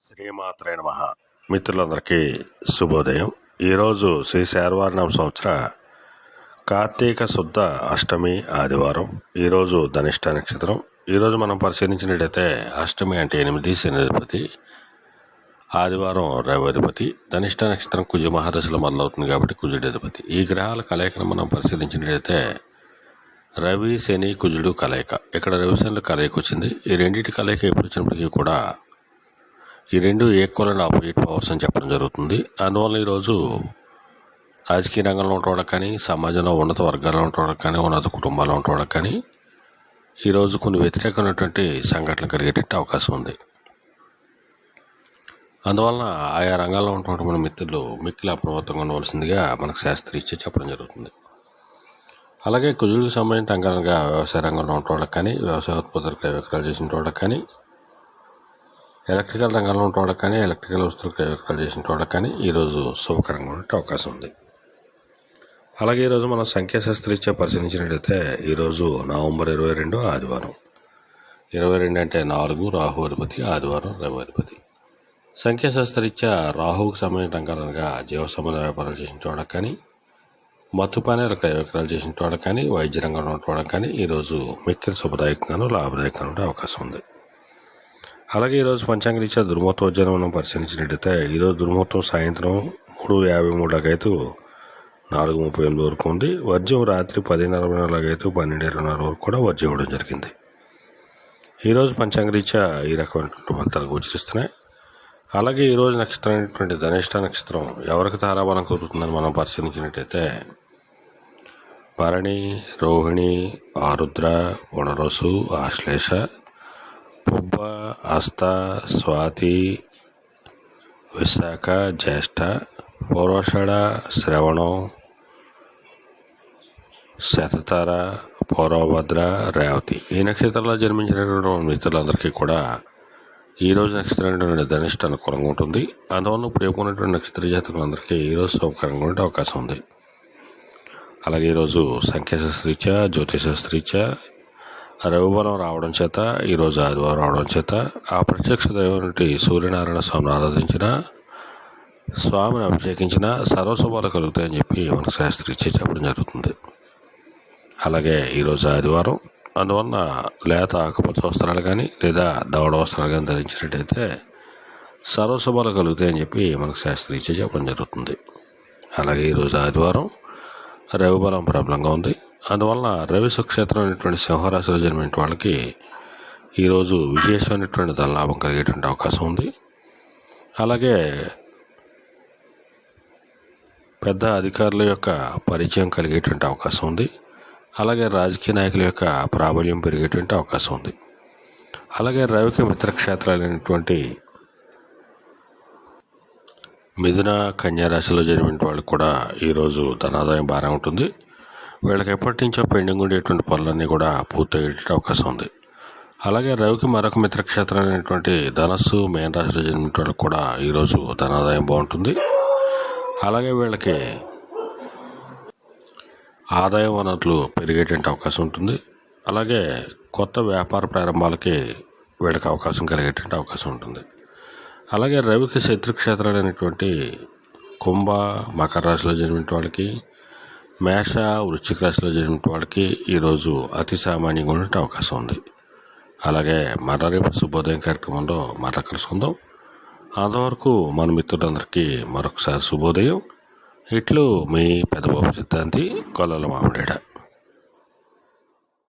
శ్రీమాత్రే నమః. మిత్రులందరికీ శుభోదయం. ఈరోజు శ్రీ శార్వారినామ సంవత్సర కార్తీక శుద్ధ అష్టమి ఆదివారం. ఈరోజు ధనిష్ట నక్షత్రం. ఈరోజు మనం పరిశీలించినట్టయితే అష్టమి అంటే 8 శని అధిపతి, ఆదివారం రవి అధిపతి, ధనిష్ట నక్షత్రం కుజ మహాదశలో మొదలవుతుంది కాబట్టి కుజుడి అధిపతి. ఈ గ్రహాల కలయికను మనం పరిశీలించినట్టయితే రవి శని కుజుడు కలయిక. ఇక్కడ రవి శనుల కలయిక వచ్చింది. ఈ రెండింటి కలయిక ఎప్పుడు వచ్చినప్పటికీ కూడా ఈ రెండు ఈక్వల్ అండ్ ఆపోజిట్ పవర్స్ అని చెప్పడం జరుగుతుంది. అందువల్ల ఈరోజు రాజకీయ రంగంలో ఉండడం కానీ, సమాజంలో ఉన్నత వర్గాల్లో ఉండడం కానీ, ఉన్నత కుటుంబాల్లో ఉండడం కానీ ఈరోజు కొన్ని వ్యతిరేకమైనటువంటి సంఘటనలు కలిగేటట్టు అవకాశం ఉంది. అందువలన ఆయా రంగాల్లో ఉన్నటువంటి మన మిత్రులు మిక్కిలి అప్రమత్తంగా ఉండవలసిందిగా మనకు శాస్త్రీయ చెప్పడం జరుగుతుంది. అలాగే కుజుడికి సంబంధించిన రంగాలుగా వ్యవసాయ రంగంలో ఉండడం కానీ, వ్యవసాయ ఉత్పత్తులు క్రయ విక్రయాలు చేసిన వాళ్ళకి కానీ, ఎలక్ట్రికల్ రంగంలో ఉండడం కానీ, ఎలక్ట్రికల్ వస్తువులు క్రయ విక్రయాలు చేసిన వాళ్ళకి కానీ ఈరోజు శుభకరంగా ఉండే అవకాశం ఉంది. అలాగే ఈరోజు మనం సంఖ్యాశాస్త్రీత్యా పరిశీలించినట్లయితే ఈరోజు నవంబర్ 22 ఆదివారం. 22 అంటే 4 రాహు అధిపతి, ఆదివారం రవి అధిపతి. సంఖ్యాశాస్త్రీత్యా రాహువుకు సంబంధించిన రంగాలుగా జీవ సంబంధ వ్యాపారాలు చేసిన వాళ్ళకి కానీ, మత్తు పానీయాలు క్రయ విక్రయాలు చేసిన వాళ్ళకి కానీ, వైద్య రంగంలో ఉండడం కానీ ఈరోజు మిక్కిలి శుభదాయకంగాను లాభదాయకంగా ఉండే అవకాశం ఉంది. అలాగే ఈరోజు పంచాంగరీత్యా దుర్ముహూర్తం మనం పరిశీలించినట్టయితే ఈరోజు దుర్ముహూర్తం సాయంత్రం 3:53 4:38 వరకు ఉంది. వర్జ్యం రాత్రి 10:44 12:20 వరకు కూడా వర్జ్యం ఇవ్వడం జరిగింది. ఈరోజు పంచాంగరీత్యా ఈ రకమైనటువంటి ఫలితాలు గోచరిస్తున్నాయి. అలాగే ఈరోజు నక్షత్రం అయినటువంటి ధనిష్ట నక్షత్రం ఎవరికి తారాబలం కుదురుతుందని మనం పరిశీలించినట్టయితే భరణి, రోహిణి, ఆరుద్ర, పునరసు, ఆశ్లేష, పుబ్బ, హస్త, స్వాతి, విశాఖ, జ్యేష్ఠ, పూర్వాషాఢ, శ్రవణం, శతతార, పూర్వభద్ర, రేవతి. ఈ నక్షత్రాల్లో జన్మించినటువంటి మిత్రులందరికీ కూడా ఈరోజు నక్షత్రం ధనిష్ట అనుకూలంగా ఉంటుంది. అందువల్ల ఇప్పుడు ఏపుకున్నటువంటి నక్షత్ర జాతకులందరికీ ఈరోజు సౌకర్యంగా ఉండే అవకాశం ఉంది. అలాగే ఈరోజు సంఖ్యాశాస్త్రీత్యా, జ్యోతిశాస్త్రీత్యా రవిబలం రావడం చేత, ఈరోజు ఆదివారం రావడం చేత ఆ ప్రత్యక్ష దైవం సూర్యనారాయణ స్వామిని ఆరాధించిన, స్వామిని అభిషేకించిన సర్వశుభాలు కలుగుతాయని చెప్పి మనకు శాస్త్రీత్యా చెప్పడం జరుగుతుంది. అలాగే ఈరోజు ఆదివారం, అందువలన లేత ఆకుపచ్చ వస్త్రాలు కానీ లేదా దవడ వస్త్రాలు కానీ ధరించినట్టయితే సర్వశుభాలు కలుగుతాయని చెప్పి మనకు శాస్త్రీత్యా చెప్పడం జరుగుతుంది. అలాగే ఈరోజు ఆదివారం రవిబలం ప్రబలంగా ఉంది. అందువలన రవి సుక్షేత్రం అనేటువంటి సింహరాశిలో జన్మించిన వాళ్ళకి ఈరోజు విశేషమైనటువంటి ధనలాభం కలిగేటువంటి అవకాశం ఉంది. అలాగే పెద్ద అధికారుల యొక్క పరిచయం కలిగేటువంటి అవకాశం ఉంది. అలాగే రాజకీయ నాయకుల యొక్క ప్రాబల్యం పెరిగేటువంటి అవకాశం ఉంది. అలాగే రవికి మిత్రక్షేత్రాలైనటువంటి మిథున, కన్యా రాశిలో జన్మించిన వాళ్ళకి కూడా ఈరోజు ధనాదాయం బాగా ఉంటుంది. వీళ్ళకి ఎప్పటి నుంచో పెండింగ్ ఉండేటువంటి పనులన్నీ కూడా పూర్తయ్యే అవకాశం ఉంది. అలాగే రవికి మరొక మిత్రక్షేత్రాలైనటువంటి ధనస్సు, మేన రాశిలో జన్మించిన వాళ్ళకి కూడా ఈరోజు ధనాదాయం బాగుంటుంది. అలాగే వీళ్ళకి ఆదాయ వనరులు పెరిగేటువంటి అవకాశం ఉంటుంది. అలాగే కొత్త వ్యాపార ప్రారంభాలకి వీళ్ళకి అవకాశం కలిగేటువంటి అవకాశం ఉంటుంది. అలాగే రవికి శత్రుక్షేత్రాలైనటువంటి కుంభ, మకర రాశిలో జన్మించిన వాళ్ళకి, మేష, వృశ్చిక రాశిలో జన్మించిన వాళ్ళకి ఈరోజు అతి సామాన్యంగా ఉండే అవకాశం ఉంది. అలాగే మరో రేపు శుభోదయం కార్యక్రమంలో మరలా కలుసుకుందాం. అంతవరకు మన మిత్రులందరికీ మరొకసారి శుభోదయం. ఇట్లు మీ పెద్దబాబు సిద్ధాంతి, కొల్లల మామిడాడ.